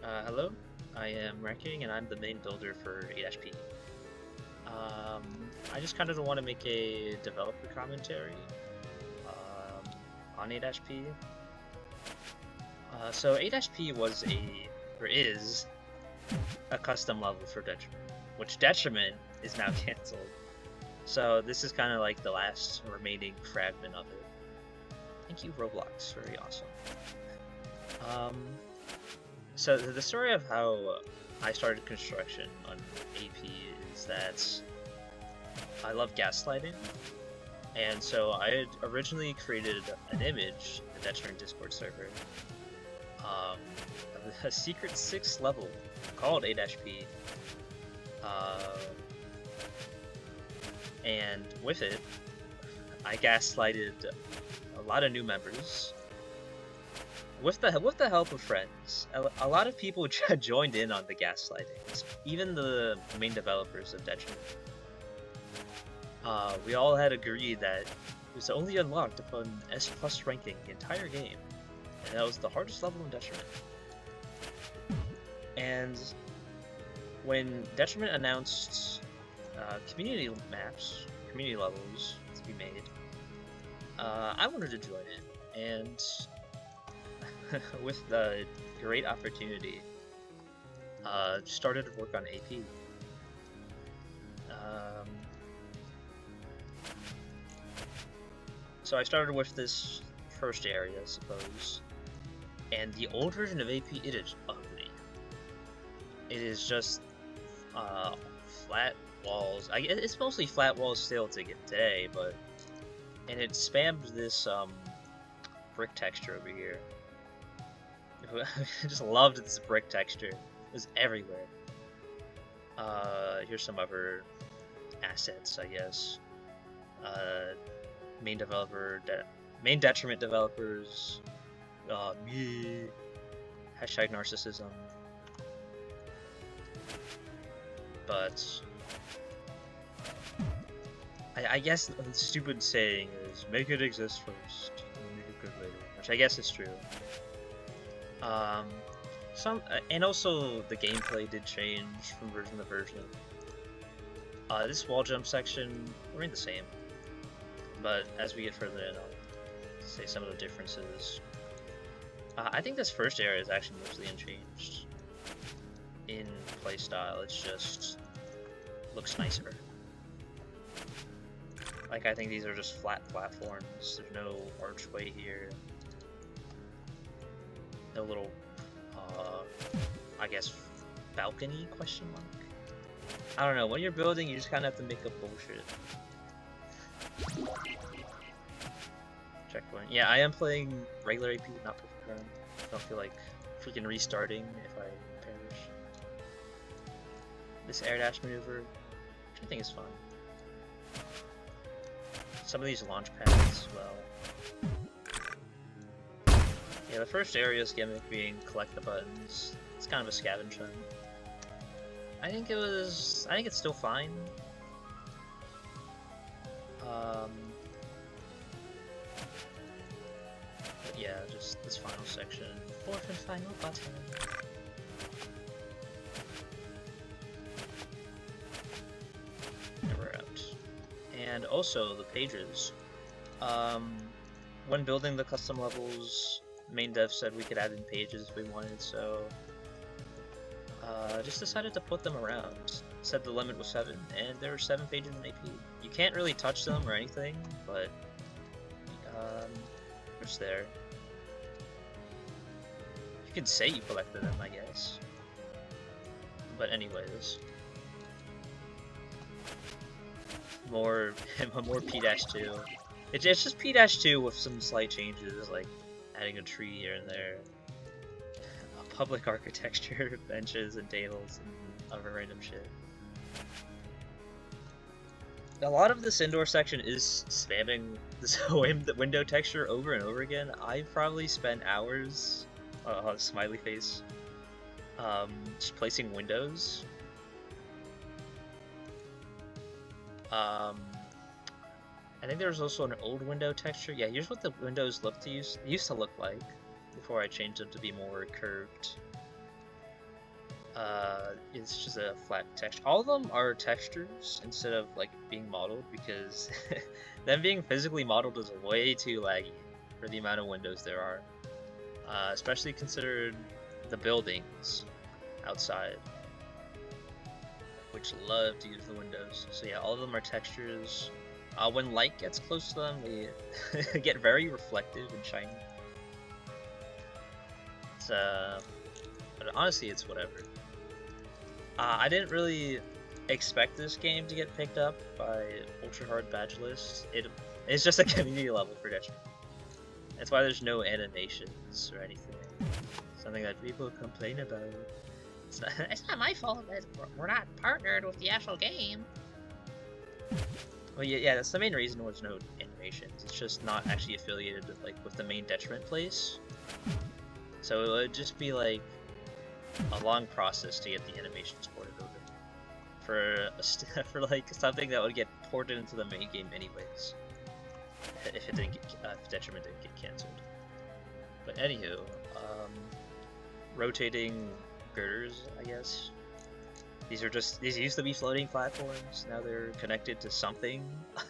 Hello, I am Ranking and I'm the main builder for 8-P. I just kind of want to make a developer commentary on 8-P. So 8-P was or is, a custom level for Detriment, which Detriment is now cancelled. So this is kind of like the last remaining fragment of it. Thank you, Roblox, very awesome. So the story of how I started construction on AP is that I love gaslighting, and so I had originally created an image in the Detriment Discord server, a secret 6th level called 8-P, and with it, I gaslighted a lot of new members. With the help of friends, a lot of people joined in on the gaslighting, even the main developers of Detriment. We all had agreed that it was only unlocked upon S+ ranking the entire game, and that was the hardest level in Detriment. And when Detriment announced community levels to be made, I wanted to join in, and with the great opportunity, started to work on AP. So I started with this first area, I suppose, and the old version of AP, it is ugly. It is just flat walls. It's mostly flat walls still today, and it spammed this brick texture over here. I just loved this brick texture. It was everywhere. Here's some other assets, I guess. Main Detriment developers. Me. Hashtag narcissism. But I guess the stupid saying is make it exist first, and make it good later, which I guess is true. And also the gameplay did change from version to version. This wall jump section remained the same, but as we get further in, I'll say some of the differences. I think this first area is actually mostly unchanged in playstyle. It's just looks nicer. Like, I think these are just flat platforms. There's no archway here. No little, I guess, balcony, question mark? I don't know, when you're building, you just kind of have to make up bullshit. Checkpoint. Yeah, I am playing regular AP, not perfect run. I don't feel like freaking restarting if I perish. This air dash maneuver, which I think is fun. Some of these launch pads as well. Yeah, the first area's gimmick being collect the buttons. It's kind of a scavenge hunt. I think it's still fine. But yeah, just this final section. Fourth and final button. And we're out. And also the pages. When building the custom levels, main dev said we could add in pages if we wanted, so just decided to put them around. Said the limit was 7, and there are 7 pages in AP. You can't really touch them or anything, but they're just there. You could say you collected them, I guess. But anyways, more P-2. It's just P-2 with some slight changes, like adding a tree here and there, public architecture, benches and tables, and other random shit. A lot of this indoor section is spamming this window texture over and over again. I've probably spent hours, smiley face, just placing windows. I think there's also an old window texture. Yeah, here's what the windows used to look like before I changed them to be more curved. it's just a flat texture. All of them are textures instead of like being modeled, because them being physically modeled is way too laggy for the amount of windows there are. Especially considered the buildings outside, which love to use the windows. So yeah, all of them are textures. When light gets close to them, they get very reflective and shiny. It's, but honestly, it's whatever. I didn't really expect this game to get picked up by Ultra Hard Badge List. It's just a community level for Detriment. That's why there's no animations or anything. Something that people complain about. It's not my fault that we're not partnered with the actual game. Well, yeah, that's the main reason there's no animations. It's just not actually affiliated with the main Detriment place. So it would just be like a long process to get the animations ported over for like something that would get ported into the main game anyways, if it didn't get if Detriment didn't get cancelled. But anywho, rotating girders, I guess. These used to be floating platforms. Now they're connected to something up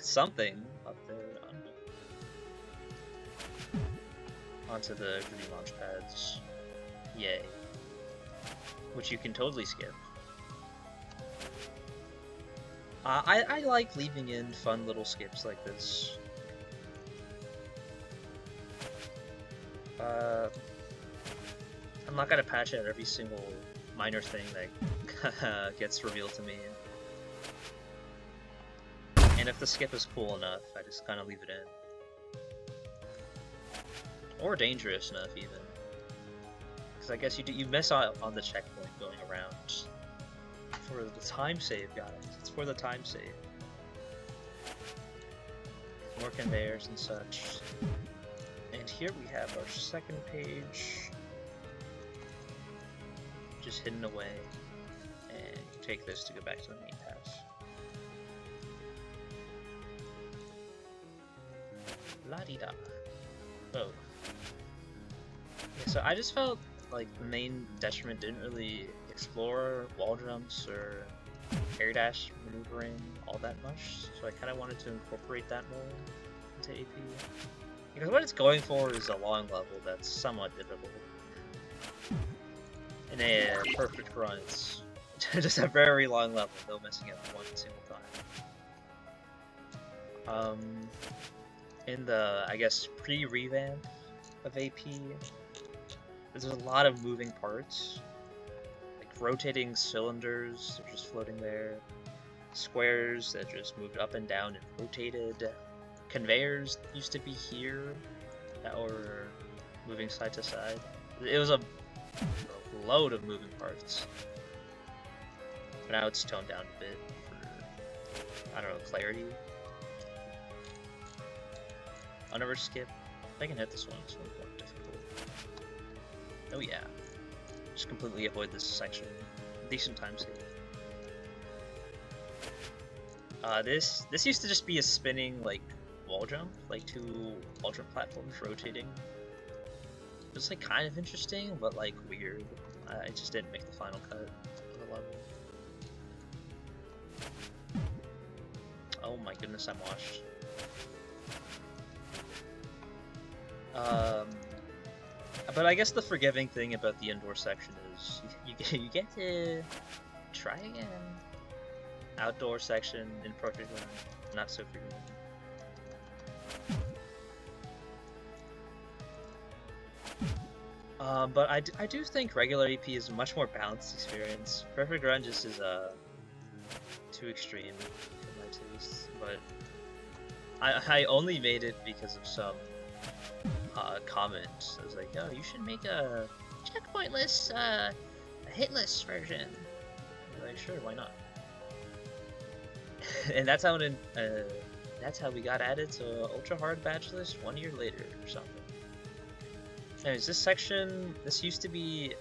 there. I don't know. Onto the green launch pads. Yay. Which you can totally skip. I like leaving in fun little skips like this. I'm not gonna patch out every single minor thing that gets revealed to me. And if the skip is cool enough, I just kind of leave it in. Or dangerous enough, even. Because I guess you miss out on the checkpoint going around. For the time save, guys. It's for the time save. More conveyors and such. And here we have our second page. Just hidden away. And take this to go back to the main path. La-di-da. Oh. Yeah, so I just felt like the main Detriment didn't really explore wall jumps or air dash maneuvering all that much, so I kind of wanted to incorporate that more into AP. Because what it's going for is a long level that's somewhat difficult. In a perfect run, it's just a very long level, no messing up one single time. In the, I guess, pre-revamp of AP, there's a lot of moving parts. Like rotating cylinders, they're just floating there. Squares that just moved up and down and rotated. Conveyors used to be here that were moving side to side. It was a load of moving parts. But now it's toned down a bit for, I don't know, clarity. I'll never skip. If I can hit this one, it's more difficult. Oh yeah. Just completely avoid this section. Decent time save. This used to just be a spinning, like, wall jump. Like, two wall jump platforms rotating. It was, like, kind of interesting, but, like, weird. I just didn't make the final cut of the level. Oh my goodness, I'm washed. But I guess the forgiving thing about the indoor section is you get to try again. Outdoor section in Project Run, not so forgiving. But I do think regular AP is a much more balanced experience. Perfect Run just is too extreme for my taste, but I only made it because of some comment. I was like, oh, you should make a checkpointless, a hitless version. I was like, sure, why not? And that's how we got added to Ultra Hard Badge List 1 year later or something. Anyways, this section, this used to be,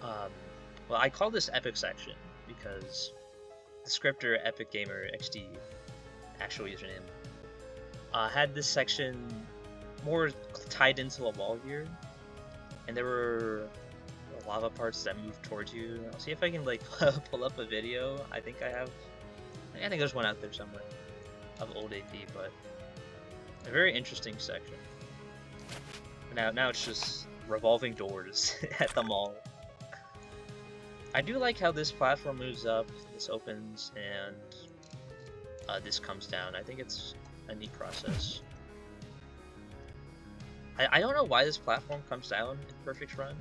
well, I call this Epic section because the scripter Epic Gamer XD, actual username, had this section more tied into a wall gear, and there were lava parts that move towards you. I'll see if I can like pull up a video. I think there's one out there somewhere of old AP, but a very interesting section. Now it's just revolving doors at the mall. I do like how this platform moves up, this opens, and this comes down. I think it's a neat process. I don't know why this platform comes down in Perfect Run.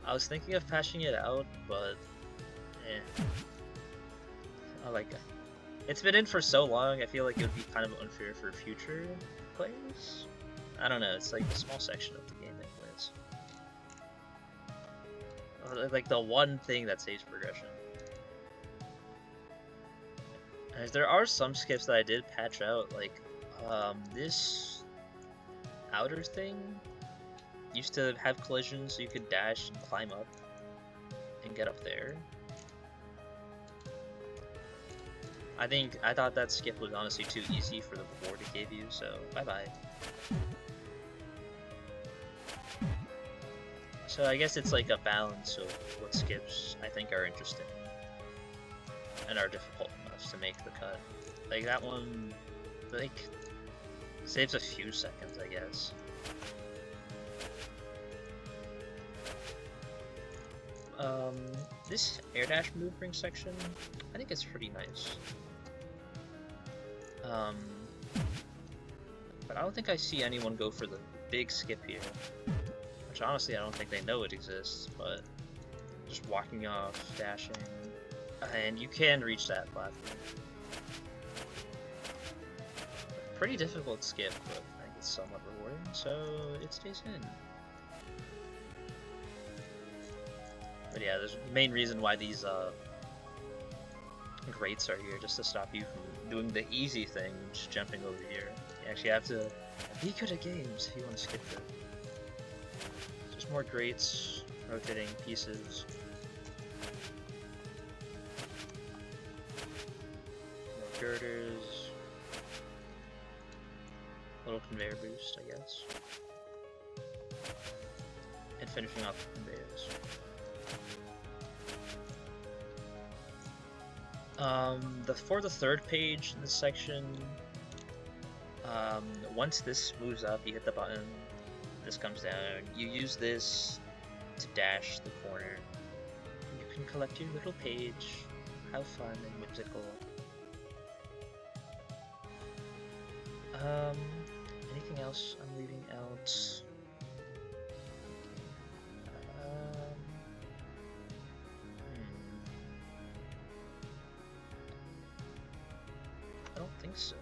I was thinking of patching it out, but I like it. It's been in for so long, I feel like it would be kind of unfair for future players. I don't know, it's like a small section of the game anyways. Like the one thing that saves progression. As there are some skips that I did patch out, like this outer thing used to have collisions so you could dash and climb up and get up there. I thought that skip was honestly too easy for the reward it gave you, so bye-bye. So I guess it's like a balance of what skips I think are interesting and are difficult enough to make the cut. Like that one, like, saves a few seconds, I guess. This air dash move ring section, I think it's pretty nice. But I don't think I see anyone go for the big skip here. Which honestly I don't think they know it exists, but just walking off, dashing, and you can reach that platform. Pretty difficult skip, but I think it's somewhat rewarding, so it stays in. But yeah, there's the main reason why these grates are here, just to stop you from doing the easy thing, just jumping over here. You actually have to be good at games if you want to skip it. Just more grates, rotating pieces. More girders. Little conveyor boost, I guess. And finishing off the conveyors. For the third page in this section, once this moves up, you hit the button, this comes down, you use this to dash the corner. You can collect your little page, have fun and whimsical. Anything else I'm leaving out? I don't think so.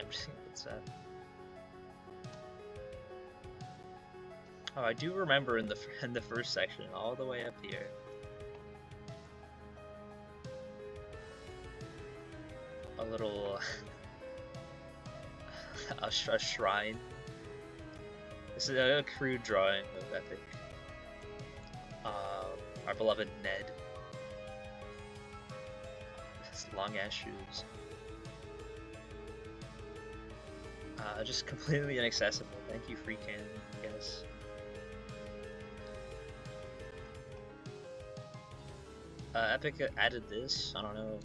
I'm just gonna put that. Oh, I do remember in the first section, all the way up here. A little a shrine. This is a crude drawing of Epic. Our beloved Ned. His long ass shoes. Just completely inaccessible. Thank you, free canon, I guess. Epic added this, I don't know.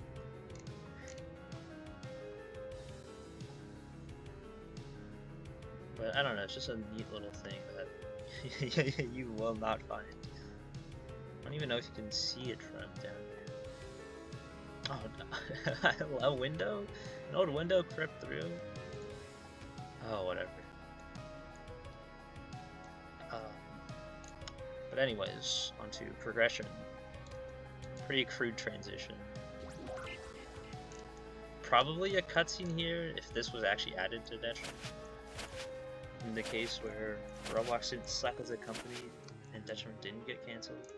But I don't know, it's just a neat little thing that you will not find. I don't even know if you can see it from down there. Oh, a window? An old window crept through? Oh, whatever. But anyways, onto progression. Pretty crude transition. Probably a cutscene here if this was actually added to Detriment. In the case where Roblox didn't slap as a company and Detriment didn't get cancelled.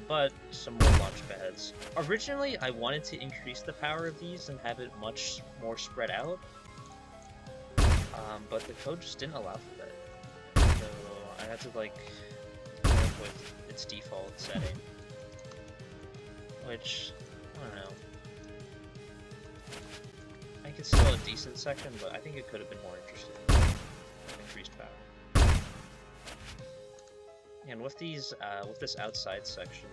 but some more launch pads. Originally, I wanted to increase the power of these and have it much more spread out, but the code just didn't allow for that. So I had to like work with its default setting, which I don't know. I think it's still a decent section, but I think it could have been more interesting with increased power. And with these, with this outside section,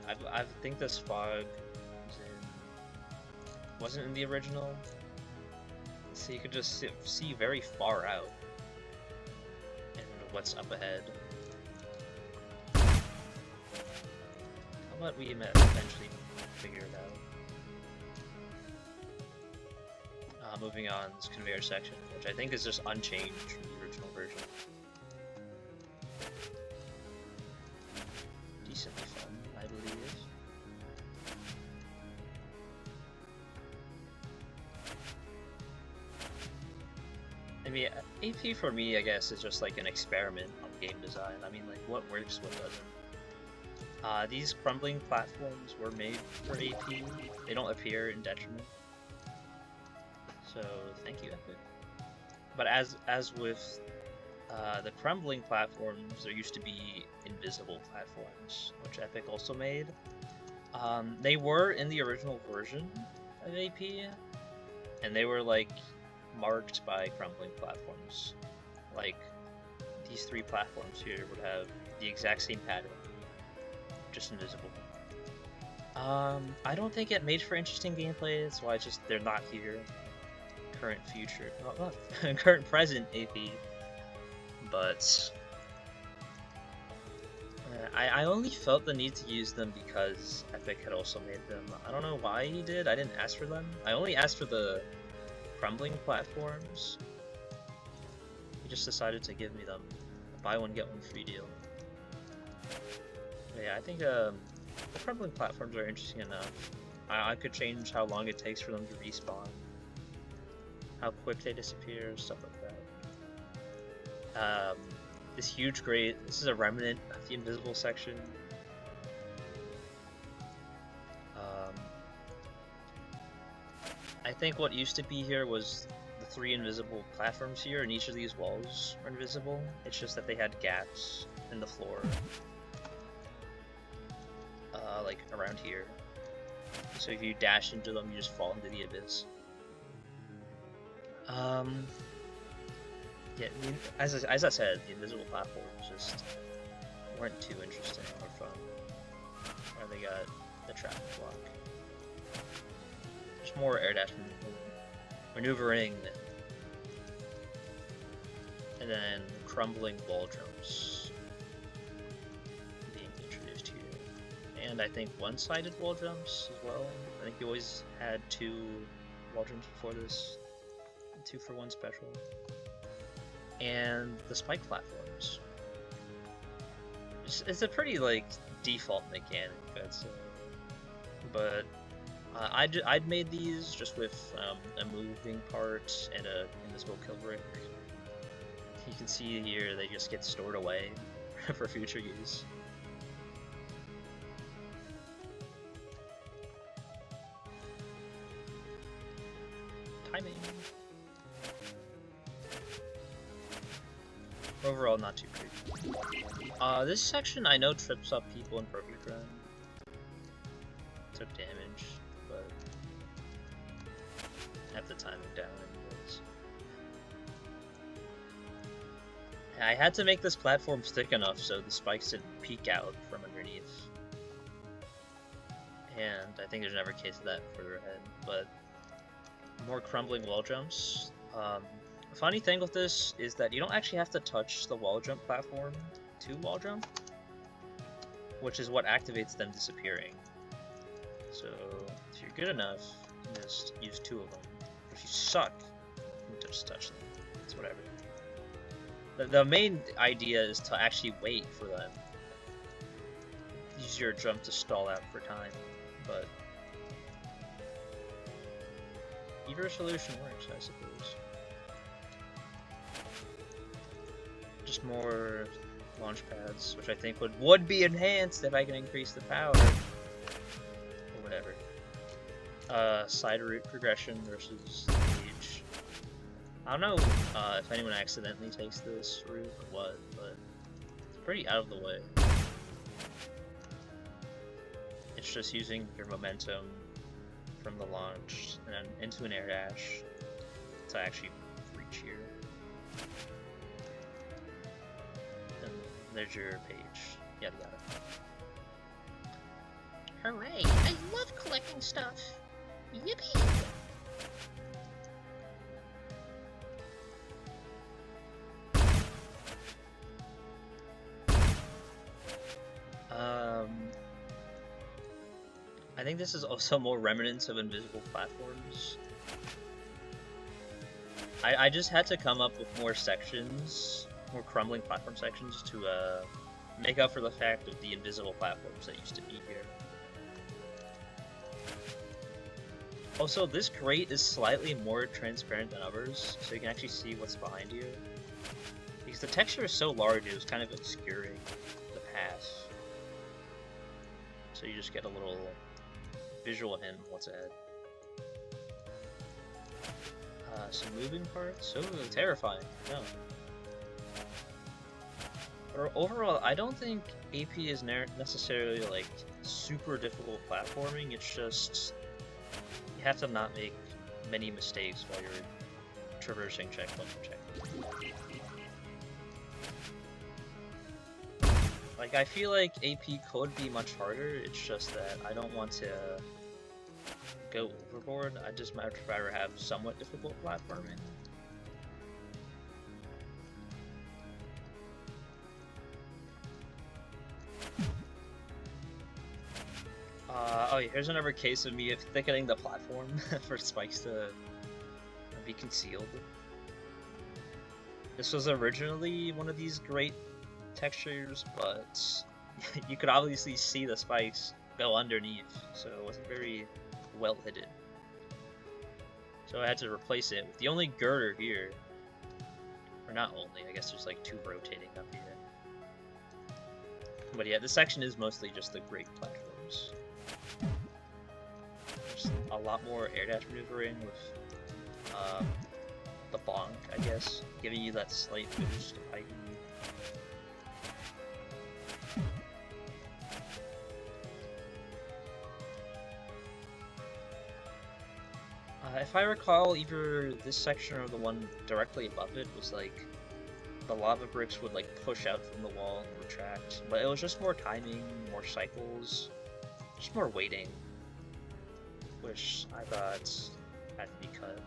I think this fog wasn't in the original, so you could just see very far out and what's up ahead. How about we eventually figure it out? Moving on, this conveyor section, which I think is just unchanged from the original version. Decently fun, I believe. I mean, AP for me, I guess, is just like an experiment on game design. I mean, like, what works, what doesn't. These crumbling platforms were made for AP. They don't appear in Detriment. So, thank you, Epic. But as with the crumbling platforms, there used to be invisible platforms, which Epic also made. They were in the original version of AP, and they were like marked by crumbling platforms. Like these three platforms here would have the exact same pattern, just invisible. I don't think it made for interesting gameplay, that's why they're not here. Current, future, current, present AP, but I only felt the need to use them because Epic had also made them. I don't know why he did. I didn't ask for them. I only asked for the crumbling platforms. He just decided to give me them. Buy one, get one free deal. But yeah, I think the crumbling platforms are interesting enough. I could change how long it takes for them to respawn, how quick they disappear, stuff like that. This huge grate, this is a remnant of the invisible section. I think what used to be here was the three invisible platforms here, and each of these walls are invisible. It's just that they had gaps in the floor, like around here. So if you dash into them, you just fall into the abyss. Yeah, as I said, the invisible platforms just weren't too interesting or fun. Or they got the traffic block. Just more air dash maneuvering, and then crumbling wall jumps being introduced here. And I think one-sided wall jumps as well. I think you always had 2 wall jumps before this. 2-for-1 special. And the spike platforms. It's a pretty like default mechanic, I'd say. But I'd made these just with a moving part and a invisible kill brick. You can see here they just get stored away for future use. Timing. Overall, not too creepy. This section I know trips up people in Perfect Run. Took damage, but have the timing down anyways. I had to make this platform thick enough so the spikes didn't peek out from underneath. And I think there's never a case of that further ahead, but more crumbling wall jumps. The funny thing with this is that you don't actually have to touch the wall jump platform to wall jump, which is what activates them disappearing. So if you're good enough, you can just use 2 of them. If you suck, you can just touch them. It's whatever. The main idea is to actually wait for them. Use your jump to stall out for time, but either solution works, I suppose. Just more launch pads, which I think would be enhanced if I can increase the power. Or whatever. Side route progression versus stage. I don't know if anyone accidentally takes this route or what, but it's pretty out of the way. It's just using your momentum from the launch and then into an air dash to actually reach here. And there's your page. Yada yada. Hooray! I love collecting stuff. Yippee! I think this is also more remnants of invisible platforms. I just had to come up with more sections, more crumbling platform sections to make up for the fact of the invisible platforms that used to be here. Also, this grate is slightly more transparent than others, so you can actually see what's behind you. Because the texture is so large, it was kind of obscuring the path. So you just get a little visual hint of what's ahead. Some moving parts? Oh, terrifying. No. But overall, I don't think AP is necessarily like super difficult platforming. It's just you have to not make many mistakes while you're traversing checkpoint to checkpoint. Like, I feel like AP could be much harder. It's just that I don't want to go overboard. I just might rather have somewhat difficult platforming. Oh, here's another case of me of thickening the platform for spikes to be concealed. This was originally one of these great textures, but you could obviously see the spikes go underneath, so it wasn't very well hidden. So I had to replace it with the only girder here. Or not only, I guess there's like two rotating up here. But yeah, this section is mostly just the great platforms. There's a lot more air dash maneuvering with the bonk, I guess, giving you that slight boost of height. If I recall, either this section or the one directly above it was like the lava bricks would like push out from the wall and retract, but it was just more timing, more cycles, just more waiting, which I thought had to be cut.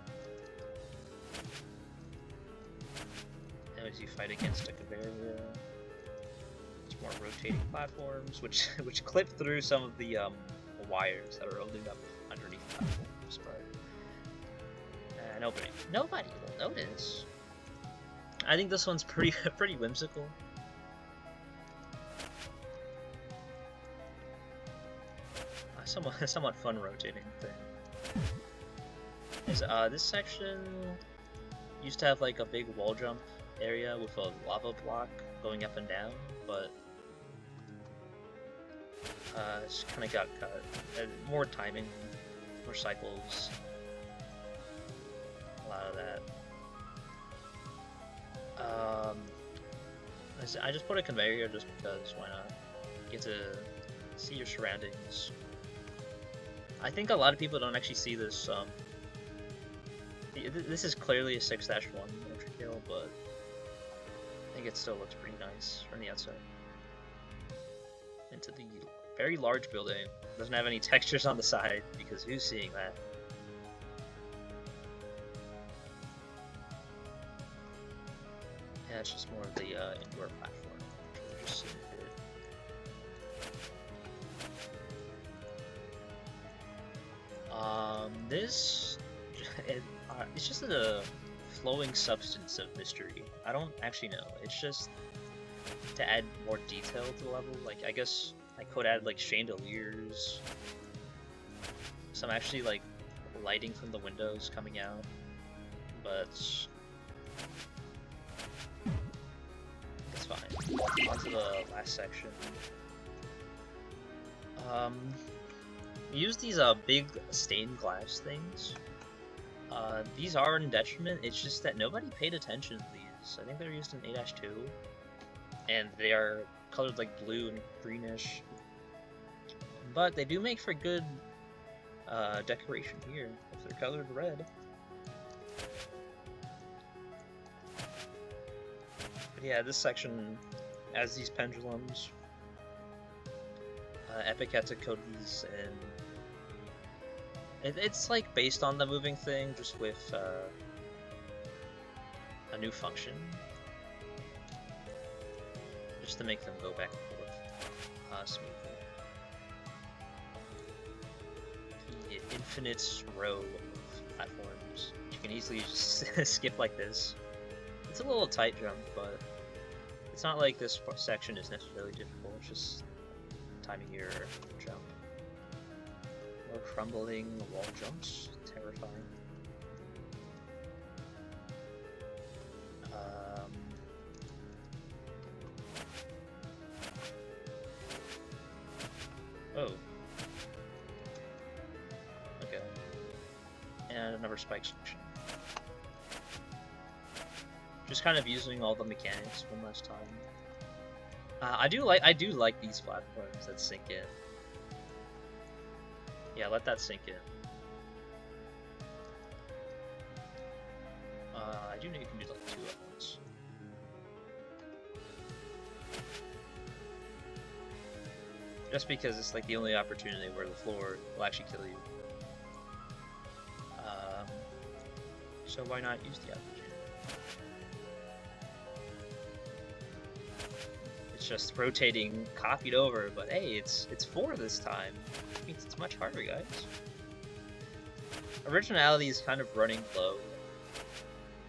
And as you fight against a conveyor, it's more rotating platforms, which clip through some of the wires that are holding up underneath platforms, but nobody will notice. I think this one's pretty whimsical. Somewhat fun rotating thing. This section used to have like a big wall jump area with a lava block going up and down, but it's kind of got cut. More timing, more cycles. A lot of that. I just put a conveyor here just because, why not? You get to see your surroundings. I think a lot of people don't actually see this. This is clearly a 6-1 entry kill, but I think it still looks pretty nice from the outside. Into the very large building. Doesn't have any textures on the side, because who's seeing that? Yeah, it's just more of the indoor platform. Just seeing it. This it's just a flowing substance of mystery. I don't actually know. It's just to add more detail to the level. Like, I guess I could add like chandeliers, some actually like lighting from the windows coming out, but fine. On to the last section. Use these big stained glass things. These are in detriment, it's just that nobody paid attention to these. I think they're used in 8-2, and they are colored like blue and greenish. But they do make for good decoration here, if they're colored red. But yeah, this section has these pendulums. Epic had to code these in. It's like based on the moving thing, just with a new function, just to make them go back and forth smoothly. The infinite row of platforms. You can easily just skip like this. It's a little tight jump, but it's not like this section is necessarily difficult. It's just time of year jump. More crumbling wall jumps. Terrifying. Oh. Okay. And another spike section. Just kind of using all the mechanics one last time. I do like these platforms that sink in. Yeah, let that sink in. I do know you can do like 2 at once. Just because it's like the only opportunity where the floor will actually kill you. So why not use the opportunity? It's just rotating, copied over, but hey, it's 4 this time. It means it's much harder, guys. Originality is kind of running low,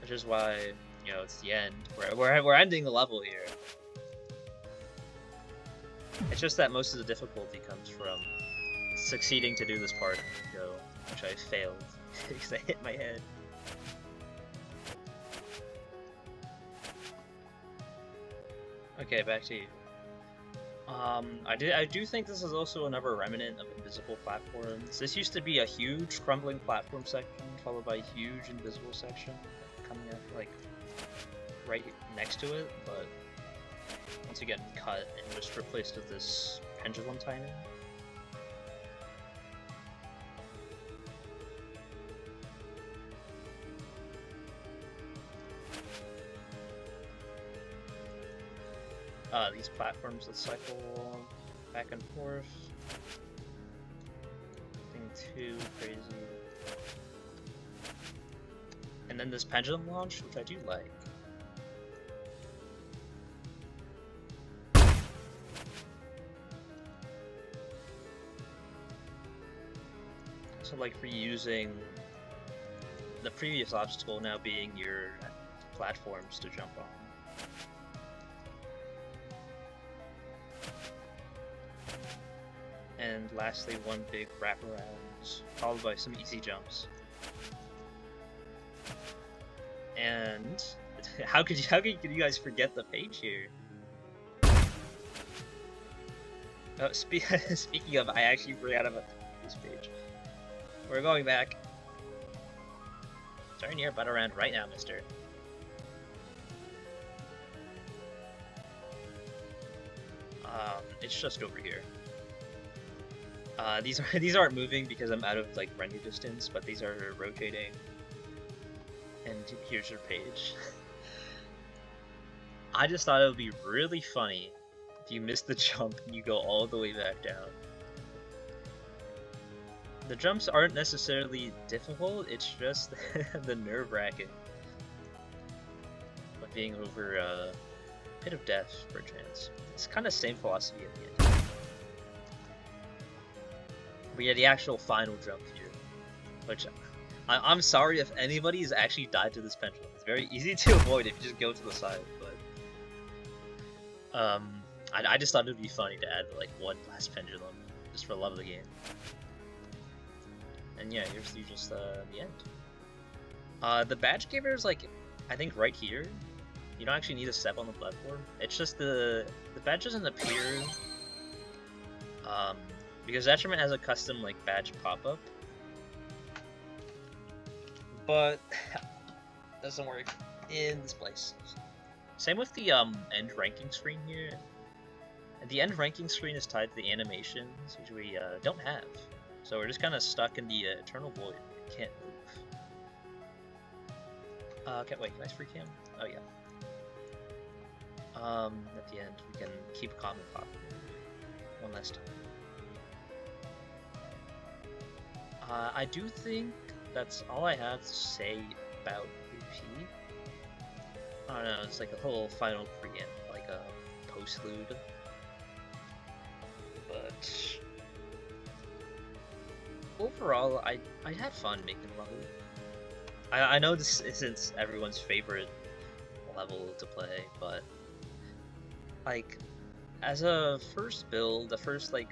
which is why, you know, it's the end. We're ending the level here. It's just that most of the difficulty comes from succeeding to do this part and go, which I failed because I hit my head. Okay, back to you. I do think this is also another remnant of invisible platforms. This used to be a huge crumbling platform section, followed by a huge invisible section coming up like right next to it, but once again cut and just replaced with this pendulum timing. These platforms that cycle back and forth. Nothing too crazy. And then this pendulum launch, which I do like. So like reusing the previous obstacle now being your platforms to jump on. And lastly, one big wraparound, followed by some easy jumps. And how could you guys forget the page here? Oh, speaking of, I actually forgot about this page. We're going back. Turn your butt around right now, mister. It's just over here. These aren't moving because I'm out of like render distance, but these are rotating. And here's your page. I just thought it would be really funny if you miss the jump and you go all the way back down. The jumps aren't necessarily difficult, it's just the nerve-wracking of being over a pit of death, perchance. It's kind of same philosophy at the end. But yeah, the actual final jump here, which I'm sorry if anybody's actually died to this pendulum. It's very easy to avoid if you just go to the side, but I just thought it would be funny to add like one last pendulum just for the love of the game. And yeah, here's just the end. The badge giver is like, I think right here, You don't actually need to step on the platform. It's just the badge doesn't appear because Detriment has a custom like badge pop-up, but doesn't work in this place. Same with the end ranking screen here. The end ranking screen is tied to the animations, which we don't have. So we're just kind of stuck in the eternal void. Can't move. Wait, can I free cam? Oh yeah. At the end, we can keep calm and popular. One last time. I do think that's all I have to say about AP. I don't know, it's like a whole final preamble, like a postlude. But overall, I had fun making the level. I know this isn't everyone's favorite level to play, but like as a first build, the first like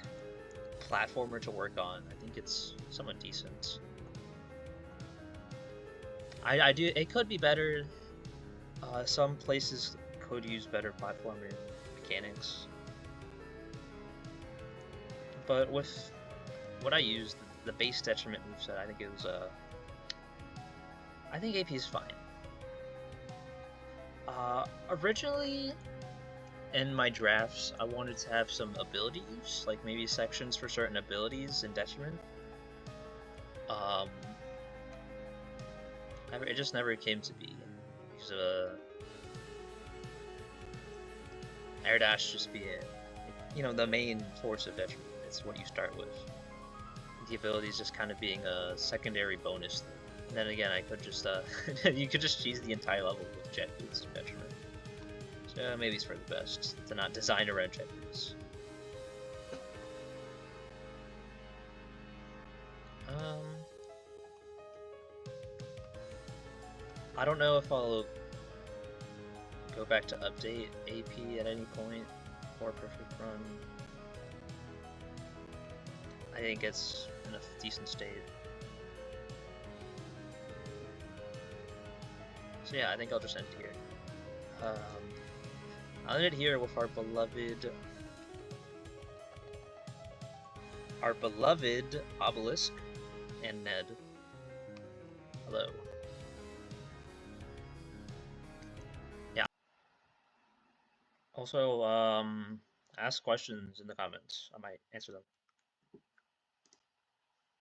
platformer to work on, I think it's somewhat decent. I do. It could be better. Some places could use better platforming mechanics, but with what I used, the base detriment moveset, I think it was I think AP is fine. Originally, in my drafts, I wanted to have some ability use, like maybe sections for certain abilities in detriment. It just never came to be because air dash just be the main force of detriment. It's what you start with. The abilities just kind of being a secondary bonus thing. And then again, I could just you could just cheese the entire level with jet boots and detriment. So maybe it's for the best to not design around jet boots. I don't know if I'll go back to update AP at any point for Perfect Run. I think it's in a decent state. So yeah, I think I'll just end here. I'll end it here with our beloved Obelisk and Ned. Hello. Yeah. Also, ask questions in the comments. I might answer them.